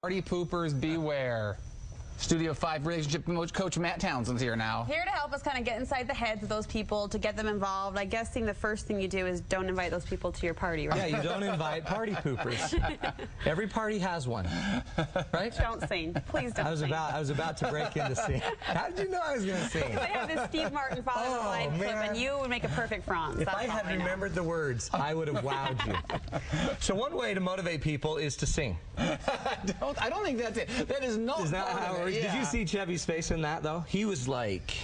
Party poopers beware. Studio 5 relationship coach Matt Townsend's here now. Here to help us kind of get inside the heads of those people, to get them involved. I guess the first thing you do is don't invite those people to your party, right? Yeah, you don't invite party poopers. Every party has one, right? Don't sing. Please don't sing. I was about to break into sing. How did you know I was going to sing? They have this Steve Martin Father of the Life clip, and you would make a perfect Franz. If I had remembered the words, I would have wowed you. So one way to motivate people is to sing. I don't think that's it. That is not. Is that how it works? Yeah. Did you see Chevy's face in that, though? He was like,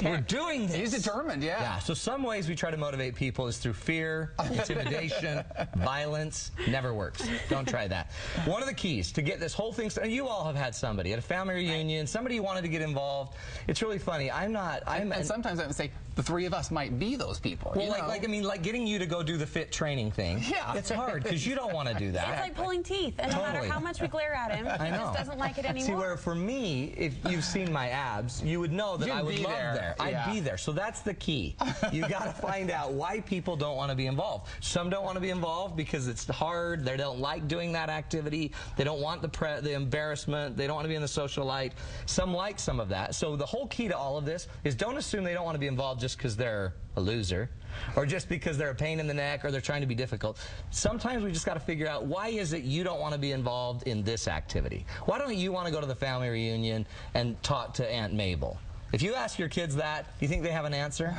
we're doing this. He's determined, yeah. Yeah, so some ways we try to motivate people is through fear, intimidation, violence. Never works. Don't try that. One of the keys to get this whole thing started, you all have had somebody at a family reunion, somebody wanted to get involved. It's really funny. And sometimes I would say the three of us might be those people. Well, like getting you to go do the fit training thing. Yeah. It's hard because you don't want to do that. It's like pulling teeth, and no matter how much we glare at him, he just doesn't like it anymore. See, where for me, if you've seen my abs, you would know that I would love there. I'd be there. So that's the key. You got to find out why people don't want to be involved. Some don't want to be involved because it's hard. They don't like doing that activity. They don't want the embarrassment. They don't want to be in the social light. Some like some of that. So the whole key to all of this is don't assume they don't want to be involved just because they're a loser or just because they're a pain in the neck or they're trying to be difficult. Sometimes we just got to figure out, why is it you don't want to be involved in this activity? Why don't you want to go to the family reunion and talk to Aunt Mabel? If you ask your kids that, do you think they have an answer?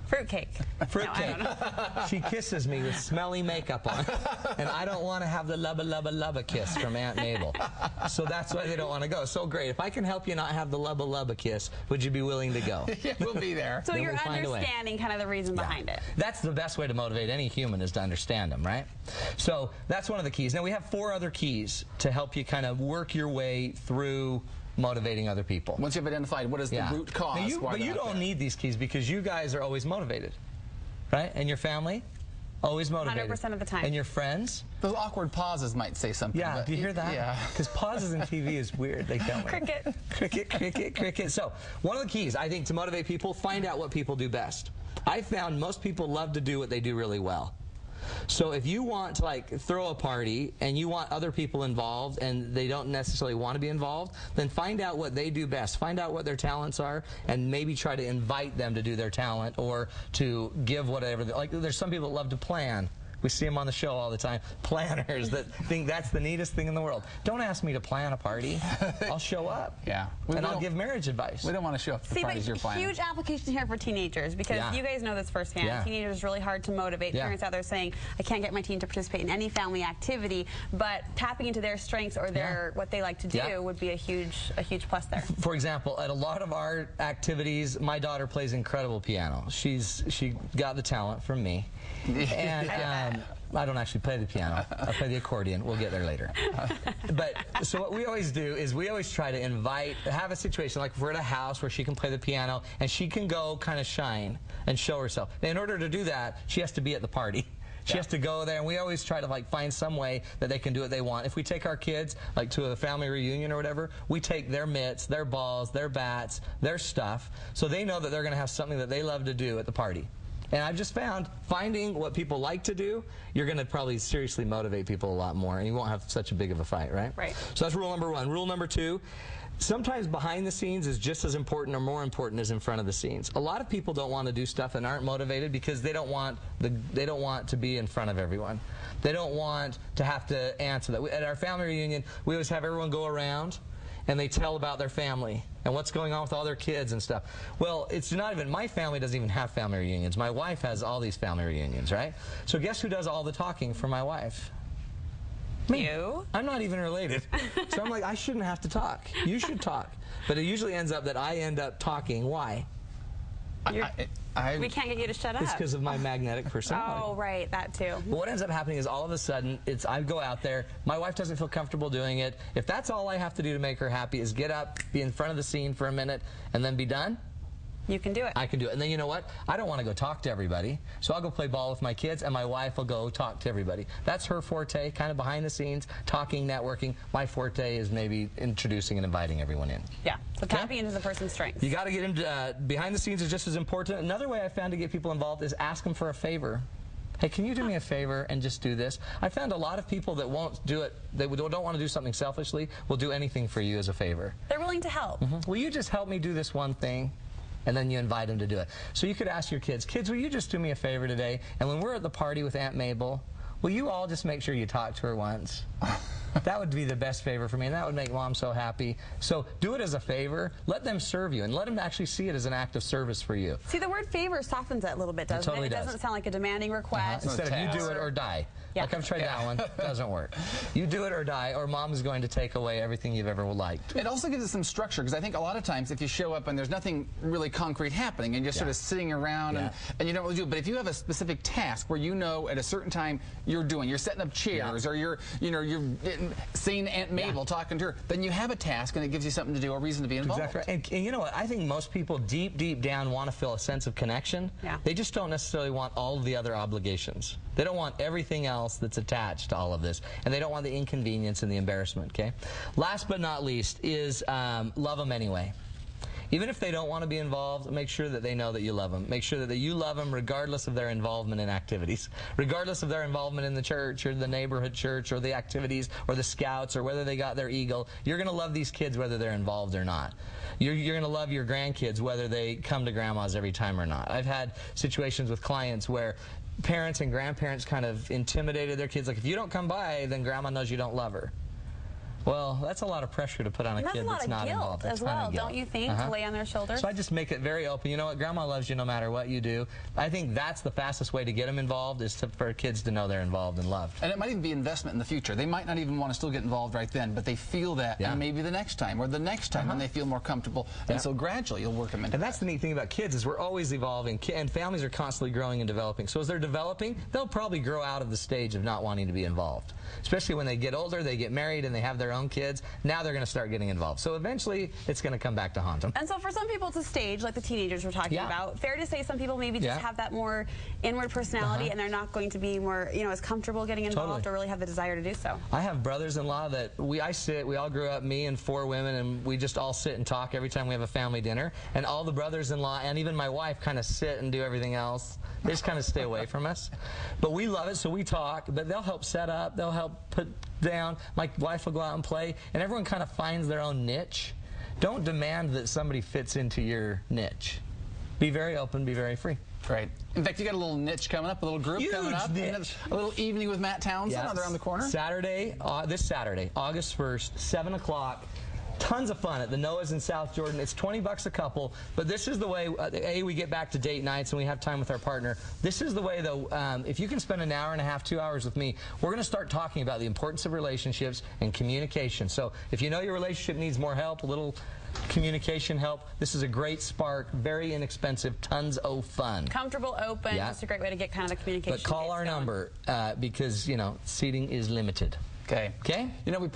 Fruitcake. Fruitcake. No, she kisses me with smelly makeup on, and I don't want to have the lubba lubba lubba kiss from Aunt Mabel. So that's why they don't want to go. So great. If I can help you not have the lubba lubba kiss, would you be willing to go? Yeah, we'll be there. So you're understanding kind of the reason behind it. That's the best way to motivate any human, is to understand them, right? So that's one of the keys. Now we have 4 other keys to help you kind of work your way through motivating other people. Once you've identified what is the root cause. Now but you don't need these keys because you guys are always motivated, right? And your family, always motivated. 100% of the time. And your friends? Those awkward pauses might say something. Yeah, do you hear that? Yeah. Because pauses in TV is weird. They don't. Cricket. Cricket, cricket, cricket. So one of the keys, I think, to motivate people, find out what people do best. I found most people love to do what they do really well. So if you want to throw a party and you want other people involved and they don't necessarily want to be involved, then find out what they do best. Find out what their talents are and maybe try to invite them to do their talent or to give whatever. There's some people that love to plan. We see them on the show all the time. Planners that think that's the neatest thing in the world. Don't ask me to plan a party. I'll show up. Yeah. And I'll give marriage advice. We don't want to show up to the parties you're planning. Huge application here for teenagers, because you guys know this firsthand. Yeah. Teenagers are really hard to motivate. Parents out there saying, I can't get my teen to participate in any family activity, but tapping into their strengths or their what they like to do would be a huge plus there. For example, at a lot of our activities, my daughter plays incredible piano. She got the talent from me. And I don't actually play the piano. I play the accordion. We'll get there later. But so what we always do is we always try to have a situation like if we're at a house where she can play the piano and she can go kind of shine and show herself. And in order to do that, she has to be at the party. She has to go there, and we always try to find some way that they can do what they want. If we take our kids to a family reunion or whatever, we take their mitts, their balls, their bats, their stuff, so they know that they're going to have something that they love to do at the party. And I've just found, finding what people like to do, you're going to probably seriously motivate people a lot more, and you won't have such a big of a fight, right? Right. So that's rule number 1. Rule number 2, sometimes behind the scenes is just as important or more important as in front of the scenes. A lot of people don't want to do stuff and aren't motivated because they don't want to be in front of everyone. They don't want to have to answer that. At our family reunion, we always have everyone go around and they tell about their family and what's going on with all their kids and stuff. Well, it's not even, my family doesn't even have family reunions. My wife has all these family reunions, right? So guess who does all the talking for my wife? Me. You? I'm not even related. So I'm like, I shouldn't have to talk. You should talk. But it usually ends up that I end up talking. Why? We can't get you to shut up. It's because of my magnetic personality. Oh, right, that too. But what ends up happening is all of a sudden, I go out there, my wife doesn't feel comfortable doing it. If that's all I have to do to make her happy is get up, be in front of the scene for a minute, and then be done, you can do it. I can do it. And then you know what? I don't want to go talk to everybody. So I'll go play ball with my kids, and my wife will go talk to everybody. That's her forte, kind of behind the scenes, talking, networking. My forte is maybe introducing and inviting everyone in. Yeah. So tapping into the person's strengths. You got to get into behind the scenes is just as important. Another way I found to get people involved is ask them for a favor. Hey, can you do me a favor and just do this? I found a lot of people that won't do it, they don't want to do something selfishly, will do anything for you as a favor. They're willing to help. Will you just help me do this one thing? And then you invite them to do it. So you could ask your kids, will you just do me a favor today? And when we're at the party with Aunt Mabel, will you all just make sure you talk to her once? That would be the best favor for me, and that would make Mom so happy. So do it as a favor. Let them serve you, and let them actually see it as an act of service for you. See, the word favor softens it a little bit, doesn't it? Totally It doesn't sound like a demanding request. Instead of you do it or die. Yeah. Like I've tried that one. Doesn't work. You do it or die, or Mom is going to take away everything you've ever liked. It also gives us some structure, because I think a lot of times if you show up and there's nothing really concrete happening and you're sort of sitting around and you don't really do it, but if you have a specific task where you know at a certain time you're setting up chairs or you're seeing Aunt Mabel talking to her, then you have a task and it gives you something to do, a reason to be involved. Exactly right. And you know what? I think most people deep down want to feel a sense of connection. Yeah. They just don't necessarily want all of the other obligations. They don't want everything else that's attached to all of this, and they don't want the inconvenience and the embarrassment, okay? Last but not least is love them anyway. Even if they don't want to be involved, make sure that they know that you love them. Make sure that you love them regardless of their involvement in activities. Regardless of their involvement in the church or the neighborhood church or the activities or the scouts or whether they got their eagle. You're going to love these kids whether they're involved or not. You're going to love your grandkids whether they come to grandma's every time or not. I've had situations with clients where parents and grandparents kind of intimidated their kids. Like, if you don't come by, then grandma knows you don't love her. Well, that's a lot of pressure to put on a kid that's not involved. That's a lot of guilt as well, don't you think, to lay on their shoulders? So I just make it very open. You know what? Grandma loves you no matter what you do. I think that's the fastest way to get them involved, is for kids to know they're involved and loved. And it might even be investment in the future. They might not even want to still get involved right then, but they feel that, and maybe the next time or the next time when they feel more comfortable. And so gradually you'll work them into And that's the neat thing about kids, is we're always evolving, and families are constantly growing and developing. So as they're developing, they'll probably grow out of the stage of not wanting to be involved. Especially when they get older, they get married, and they have their own kids. Now they're going to start getting involved. So eventually, it's going to come back to haunt them. And so for some people, it's a stage, like the teenagers we're talking about. Fair to say some people maybe just have that more inward personality, and they're not going to be more, as comfortable getting involved or really have the desire to do so. I have brothers-in-law that we all grew up, me and 4 women, and we just all sit and talk every time we have a family dinner. And all the brothers-in-law and even my wife kind of sit and do everything else. They just kind of stay away from us. But we love it, so we talk. But they'll help set up. They'll help put down. My wife will go out and play, and everyone kind of finds their own niche. Don't demand that somebody fits into your niche. Be very open, be very free. Right. In fact, you got a little niche coming up, a little group coming up. Niche. A little evening with Matt Townsend around the corner. Saturday, this Saturday, August 1st, 7 o'clock. Tons of fun at the Noah's in South Jordan. It's $20 a couple, but this is the way, we get back to date nights and we have time with our partner. This is the way, though, if you can spend an hour and a half, 2 hours with me, we're going to start talking about the importance of relationships and communication. So if you know your relationship needs more help, a little communication help, this is a great spark, very inexpensive, tons of fun. Comfortable, open, just a great way to get kind of the communication. But call our number because, seating is limited. Okay. Okay? We